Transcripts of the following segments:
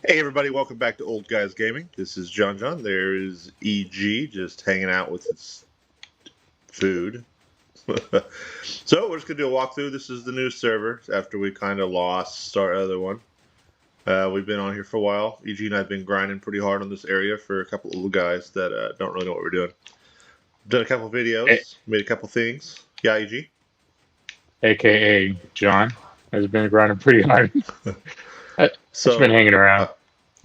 Hey everybody, welcome back to Old Guys Gaming. This is JonnJonn. There is EG just hanging out with his food. So we're just gonna do a walkthrough. This is the new server after we kind of lost our other one. We've been on here for a while. EG and I've been grinding pretty hard on this area for a couple of little guys that don't really know what we're doing. Done a couple of A- videos, made a couple things. Yeah, EG. AKA John has been grinding pretty hard. I've just been So hanging around.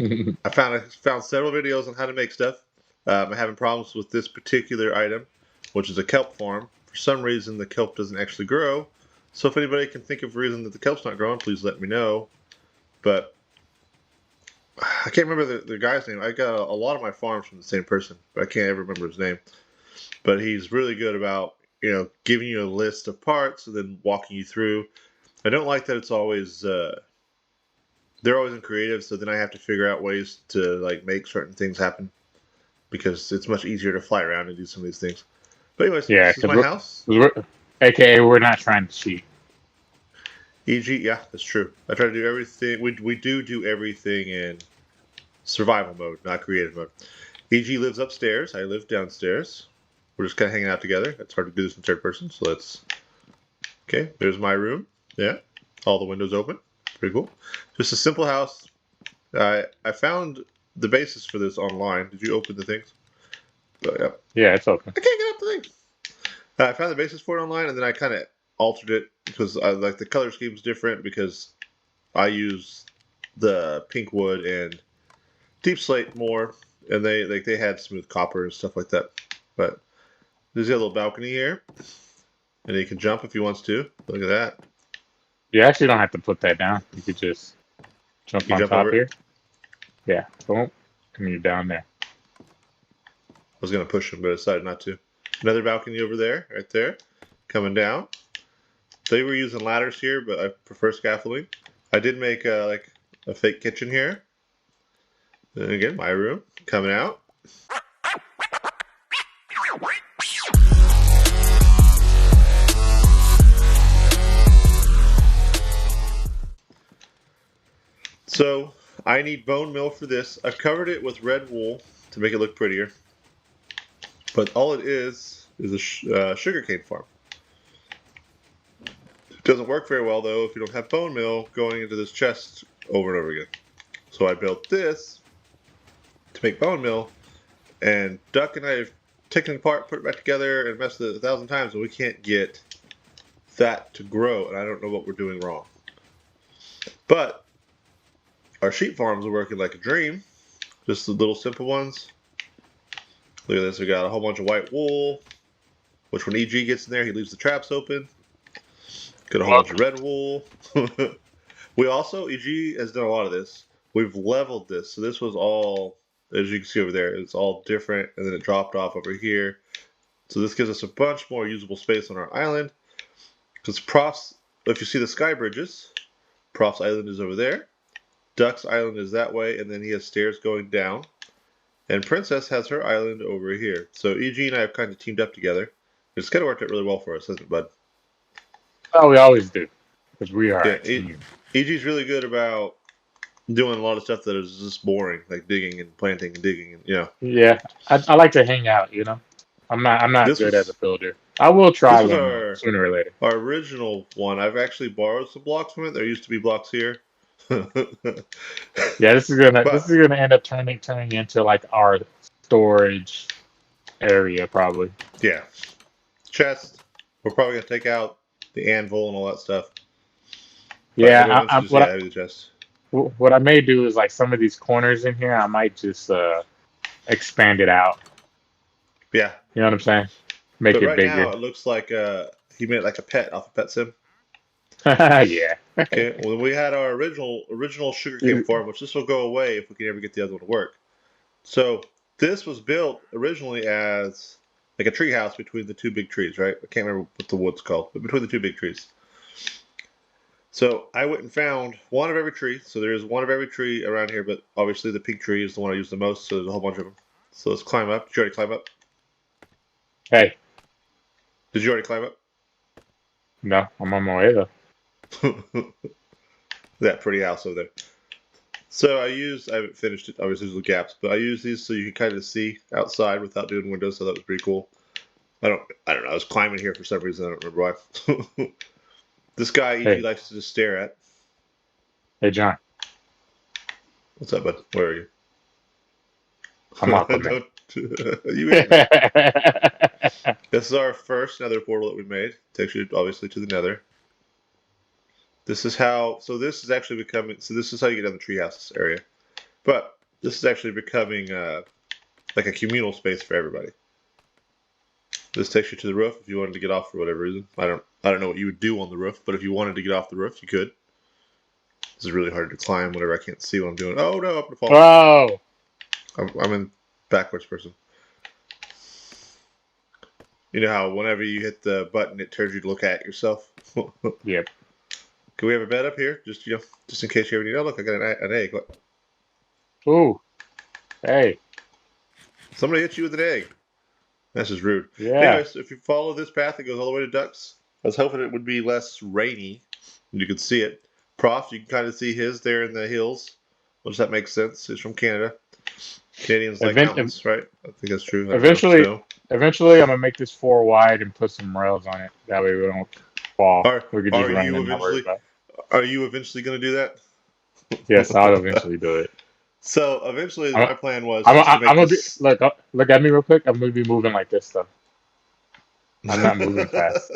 uh, I found several videos on how to make stuff. I'm having problems with this particular item, which is a kelp farm. For some reason, the kelp doesn't actually grow. So if anybody can think of a reason that the kelp's not growing, please let me know. But I can't remember the guy's name. I got a lot of my farms from the same person, but I can't ever remember his name. But he's really good about giving you a list of parts and then walking you through. I don't like that it's always they're always in creative, so then I have to figure out ways to like make certain things happen because it's much easier to fly around and do some of these things. But anyways, Yeah, this is my house. AKA we're not trying to cheat. EG, yeah, that's true. I try to do everything. We do everything in survival mode, not creative mode. EG lives upstairs. I live downstairs. We're just kind of hanging out together. It's hard to do this in third person, so let's. Okay, there's my room. Yeah, all the windows open. Pretty cool. Just a simple house. I found the basis for this online. Did you open the things? But yeah, Yeah, it's open. I can't get up the thing. I found the basis for it online, and then I kind of altered it because I like the color scheme's different because I use the pink wood and deep slate more, and they had smooth copper and stuff like that. But there's a little balcony here, and he can jump if he wants to. Look at that. You actually don't have to put that down. You could just jump You on jump over top it. here. Yeah, boom, and you're down there. I was gonna push him, but I decided not to. Another balcony over there, right there, coming down. They were using ladders here, but I prefer scaffolding. I did make like a fake kitchen here. And again, my room coming out. So I need bone meal for this. I've covered it with red wool to make it look prettier. But all it is a sugarcane farm. It doesn't work very well though if you don't have bone meal going into this chest over and over again. So I built this to make bone meal, and Duck and I have taken it apart, put it back together, and messed it 1,000 times, and we can't get that to grow, and I don't know what we're doing wrong. But our sheep farms are working like a dream. Just the little simple ones. Look at this. We got a whole bunch of white wool, which when EG gets in there, he leaves the traps open. Got a whole bunch of red wool. We also, EG has done a lot of this. We've leveled this. So this was all, as you can see over there, it's all different, and then it dropped off over here. So this gives us a bunch more usable space on our island. Because Prof's, if you see the sky bridges, Prof's island is over there. Duck's island is that way, and then he has stairs going down. And Princess has her island over here. So EG and I have kind of teamed up together. It's kind of worked out really well for us, hasn't it, bud? Oh, we always do because we are Yeah, a team. EG's really good about doing a lot of stuff that is just boring, like digging and planting and digging, and Yeah, I like to hang out. I'm not This good as a was builder. I will this try was one though, our sooner or later. our original one. I've actually borrowed some blocks from it. There used to be blocks here. Yeah, this But is gonna end up turning into like our storage area probably. yeah, chest. We're probably gonna take out the anvil and all that stuff. But Yeah, eventually, just yeah, the chest. what I may do is like some of these corners in here, I might just expand it out. Yeah, You know what I'm saying? Make but it right bigger. now it looks like he made it like a pet off of Pet Sim. Yeah. Okay, well we had our original sugarcane farm, which this will go away if we can ever get the other one to work. So this was built originally as like a tree house between the two big trees, right? I can't remember what the wood's called, but between the two big trees. So I went and found one of every tree. So there is one of every tree around here, but obviously the pink tree is the one I use the most. So there's a whole bunch of them. So let's climb up. Did you already climb up? Hey, Did you already climb no, I'm on my way though. up? That pretty house over there. So I haven't finished it, obviously there's gaps, but I use these so you can kind of see outside without doing windows, so that was pretty cool. I don't know, I was climbing here for some reason, I don't remember why. This guy, EG, Hey, likes to just stare at. hey, John. What's up, bud? Where are you? I'm Aquaman. Don't, you ate me. This is our first nether portal that we made. Takes you, obviously, to the nether. This is how, so this is actually becoming, so this is how you get down the treehouse area. But this is actually becoming like a communal space for everybody. This takes you to the roof if you wanted to get off for whatever reason. I don't know what you would do on the roof, but if you wanted to get off the roof, you could. This is really hard to climb whenever I can't see what I'm doing. Oh no, I'm gonna fall. Oh, I'm in backwards person. You know how whenever you hit the button, it turns you to look at yourself. yep. Can we have a bed up here? Just just in case you ever need. Oh look, I got an egg. What? Ooh, hey, Somebody hit you with an egg. That's just rude. yeah. Anyways, if you follow this path, it goes all the way to ducks. I was hoping it would be less rainy. You could see it. Prof, you can kind of see his there in the hills, which that makes sense. He's from Canada. Canadians like mountains, right? I think that's true. I don't know. Eventually, Snow. eventually, I'm gonna make this 4 wide and put some rails on it. That way we don't fall. Are We could just are run you and not worry eventually about it. are you eventually going to do that? Yes, I'll eventually do it. So eventually, I'm, my plan was just to I'm make gonna be this. look at me real quick. I'm gonna be moving like this stuff. I'm not moving fast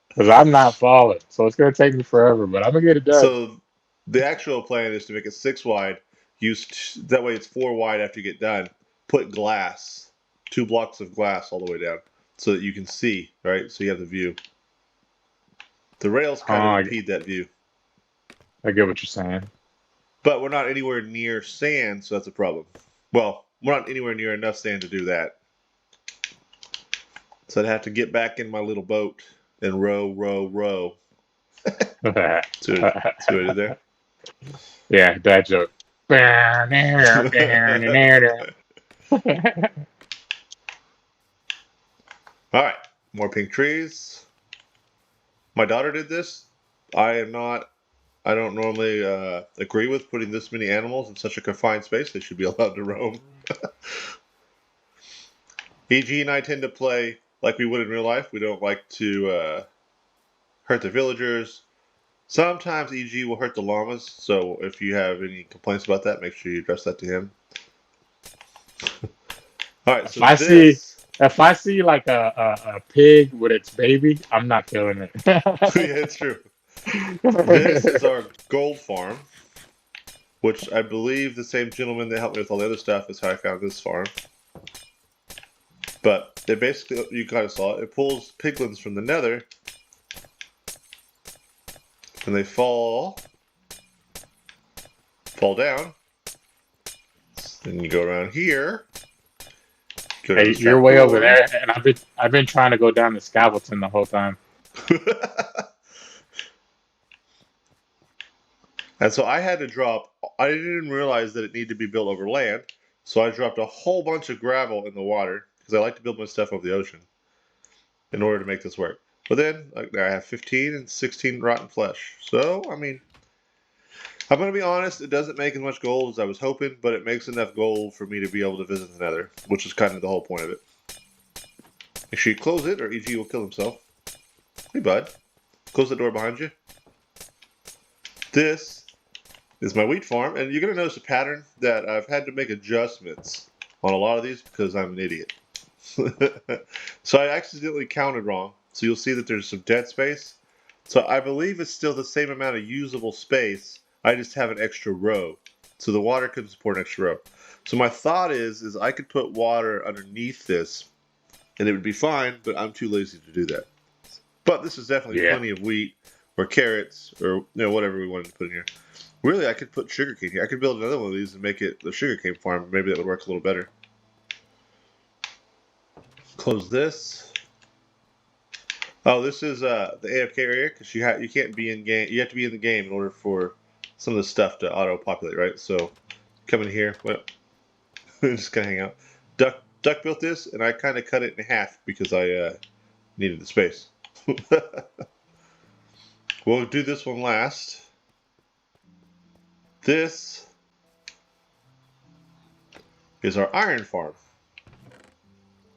because I'm not falling. So it's gonna take me forever, but I'm gonna get it done. So the actual plan is to make it 6 wide. That way it's 4 wide after you get done. Put glass, 2 blocks of glass all the way down, so that you can see, right? So you have the view. The rails Oh, kind of impede that view, I get what you're saying. but we're not anywhere near sand, so that's a problem. Well, we're not anywhere near enough sand to do that. So I'd have to get back in my little boat and row, row, row. See what I did there? Yeah, that joke. All right, more pink trees. My daughter did this. I am not. I don't normally agree with putting this many animals in such a confined space. They should be allowed to roam. EG and I tend to play like we would in real life. We don't like to hurt the villagers. Sometimes EG will hurt the llamas. So if you have any complaints about that, make sure you address that to him. All right, If so I see this. if I see like a pig with its baby, I'm not feeling it. Yeah, it's true. This is our gold farm, which I believe the same gentleman that helped me with all the other stuff is how I found this farm. But it basically, you kind of saw it, it pulls piglins from the nether, and they fall down. Then you go around here. Go to Hey, this you're trap way over door. there, and I've been trying to go down to Scaveleton the whole time. And so I had to drop, I didn't realize that it needed to be built over land, so I dropped a whole bunch of gravel in the water, because I like to build my stuff over the ocean, in order to make this work. But then, like, I have 15 and 16 rotten flesh. So, I mean, I'm going to be honest, it doesn't make as much gold as I was hoping, but it makes enough gold for me to be able to visit the nether, which is kind of the whole point of it. Make sure you close it, or EG will kill himself. Hey, bud. Close the door behind you. This is my wheat farm, and you're going to notice a pattern that I've had to make adjustments on a lot of these because I'm an idiot. So I accidentally counted wrong. So you'll see that there's some dead space. So I believe it's still the same amount of usable space. I just have an extra row. So the water can support an extra row. So my thought is I could put water underneath this and it would be fine, but I'm too lazy to do that. But this is definitely Yeah. plenty of wheat or carrots or whatever we wanted to put in here. Really, I could put sugarcane here. I could build another one of these and make it the sugarcane farm. Maybe that would work a little better. Close this. Oh, this is the AFK area because you can't be in game. You have to be in the game in order for some of the stuff to auto populate, right? So come in here. Well, just gonna hang out. Duck built this, and I kind of cut it in half because I needed the space. We'll do this one last. This is our iron farm.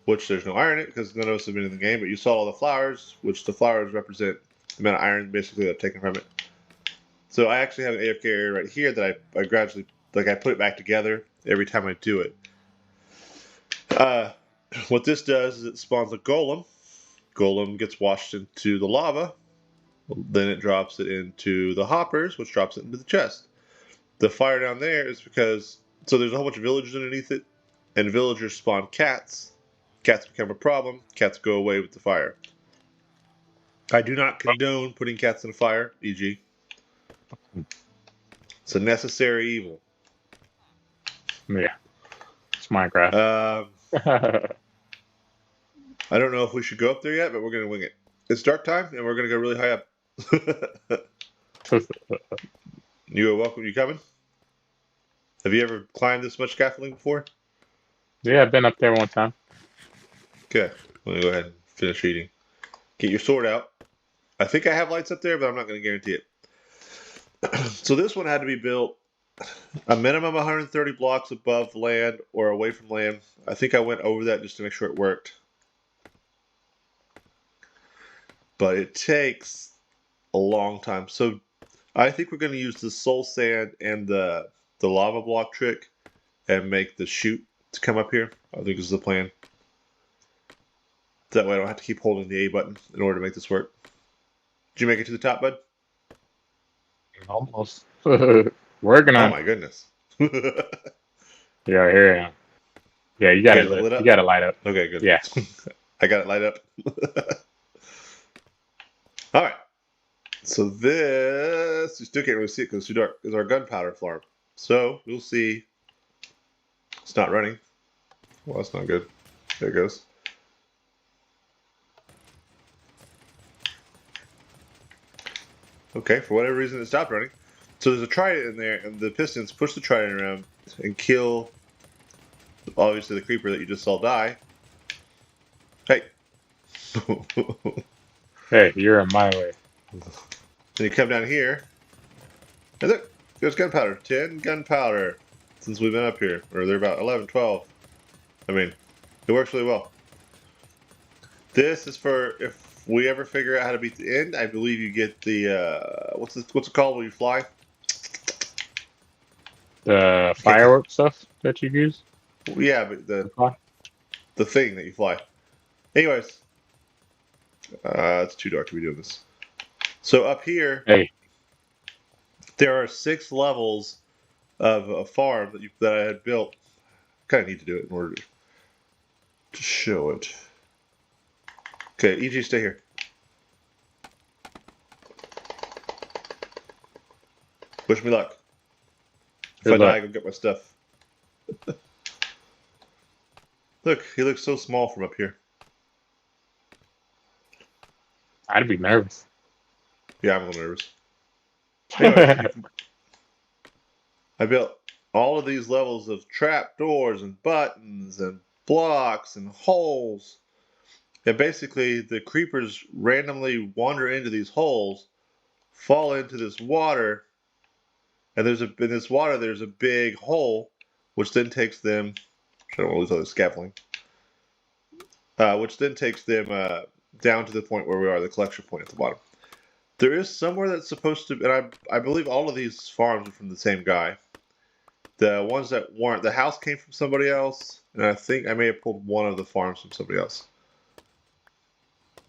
Which there's no iron in it because none of us have been in the game, but you saw all the flowers, which the flowers represent the amount of iron basically that I've taken from it. So I actually have an AFK area right here that I gradually, like I put it back together every time I do it. What this does is it spawns a golem. Golem gets washed into the lava. Then it drops it into the hoppers, which drops it into the chest. The fire down there is because, so there's a whole bunch of villagers underneath it, and villagers spawn cats. Cats become a problem. Cats go away with the fire. I do not condone putting cats in a fire, EG. It's a necessary evil. Yeah. It's Minecraft. I don't know if we should go up there yet, but we're going to wing it. It's dark time, and we're going to go really high up. You are welcome. You coming? Have you ever climbed this much scaffolding before? Yeah, I've been up there one time. Okay. Let me go ahead and finish eating. Get your sword out. I think I have lights up there, but I'm not going to guarantee it. So this one had to be built a minimum 130 blocks above land or away from land. I think I went over that just to make sure it worked. But it takes a long time. So I think we're going to use the soul sand and the lava block trick and make the chute to come up here. I think this is the plan. That way I don't have to keep holding the A button in order to make this work. Did you make it to the top, bud? Almost. Working on. Oh my goodness. Yeah, here I am. Yeah, you got it lit up? You got it light up. Okay, good. Yeah. I got it light up. All right. So this, you still can't really see it because it's too dark, is our gunpowder farm. So we'll see. It's not running. Well, that's not good. There it goes. Okay, for whatever reason it stopped running. So there's a trident in there, and the pistons push the trident around and kill, obviously, the creeper that you just saw die. Hey. Hey, you're in my way. Then you come down here, and look, there's gunpowder. 10 gunpowder since we've been up here. Or they're about 11, 12. I mean, it works really well. This is for if we ever figure out how to beat the end. I believe you get the, what's it called when you fly? The firework stuff that you use? Yeah, but the thing that you fly. Anyways, it's too dark to be doing this. So up here, hey, there are 6 levels of a farm that I had built. Kind of need to do it in order to show it. Okay, EG, stay here. Wish me luck. If I die, I go get my stuff. Look, he looks so small from up here. I'd be nervous. Yeah, I'm a little nervous. Anyway, I built all of these levels of trap doors and buttons and blocks and holes. And basically, the creepers randomly wander into these holes, fall into this water, and in this water there's a big hole, which then takes them. I don't want to lose all this scaffolding. Which then takes them down to the point where we are, the collection point at the bottom. There is somewhere that's supposed to, and I believe all of these farms are from the same guy. The ones that weren't, the house came from somebody else, and I think I may have pulled one of the farms from somebody else.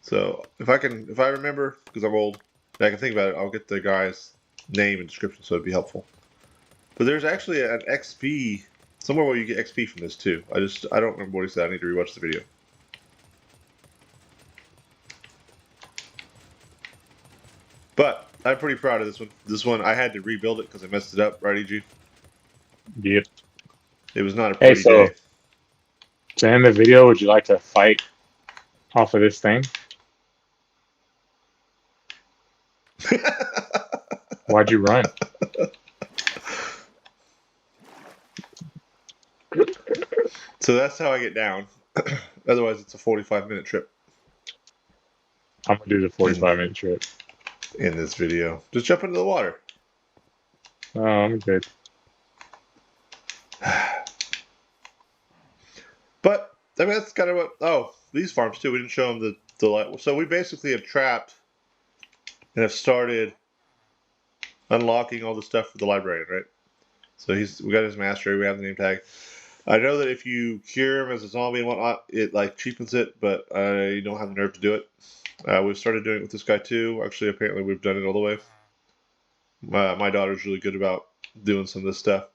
So if I remember, because I'm old, and I can think about it, I'll get the guy's name and description, so it'd be helpful. But there's actually an XP somewhere where you get XP from this too. I don't remember what he said. I need to rewatch the video. But I'm pretty proud of this one. This one I had to rebuild it because I messed it up, right, EG? Yep. It was not a pretty day. To end the video, would you like to fight off of this thing? Why'd you run? So that's how I get down. Otherwise, it's a 45-minute trip. I'm gonna do the 45-minute trip. In this video, just jump into the water. Oh, I'm good. I mean, that's kind of what. Oh, these farms too. We didn't show them the light. So we basically have trapped and have started unlocking all the stuff for the librarian, right? So we got his mastery. We have the name tag. I know that if you cure him as a zombie and whatnot, it like cheapens it, but I don't have the nerve to do it. We've started doing it with this guy too. Actually, apparently we've done it all the way. My daughter's really good about doing some of this stuff.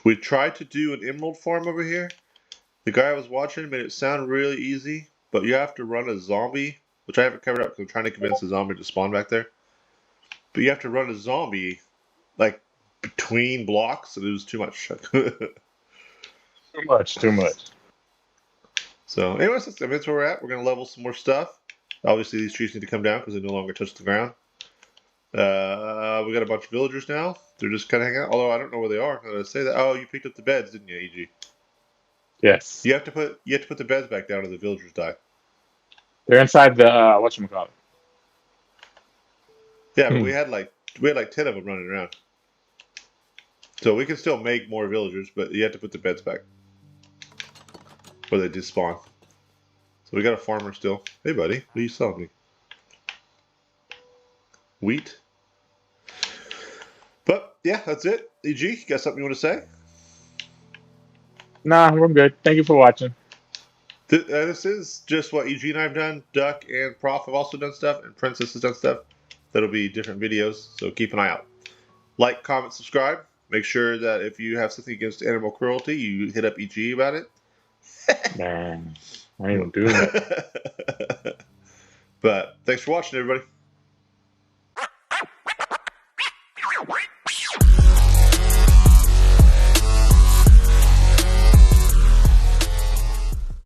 We tried to do an emerald farm over here. The guy I was watching made it sound really easy, but you have to run a zombie, which I haven't covered up because I'm trying to convince the zombie to spawn back there. But you have to run a zombie like between blocks, and it was too much. Too much. So, anyways, that's where we're at. We're gonna level some more stuff. Obviously, these trees need to come down because they no longer touch the ground. We got a bunch of villagers now. They're just kind of hanging out. Although I don't know where they are. How did I say that? Oh, you picked up the beds, didn't you, EG? Yes. You have to put the beds back down, or the villagers die. They're inside the whatchamacallit. Yeah, but we had like 10 of them running around. So we can still make more villagers, but you have to put the beds back, or they despawn. So we got a farmer still. Hey, buddy, what are you selling me? Wheat. But yeah, that's it. EG, you got something you want to say? Nah, we're good. Thank you for watching. This is just what EG and I have done. Duck and Prof have also done stuff, and Princess has done stuff. That'll be different videos, so keep an eye out. Like, comment, subscribe. Make sure that if you have something against animal cruelty, you hit up EG about it. Man, I ain't gonna do that. But thanks for watching, everybody.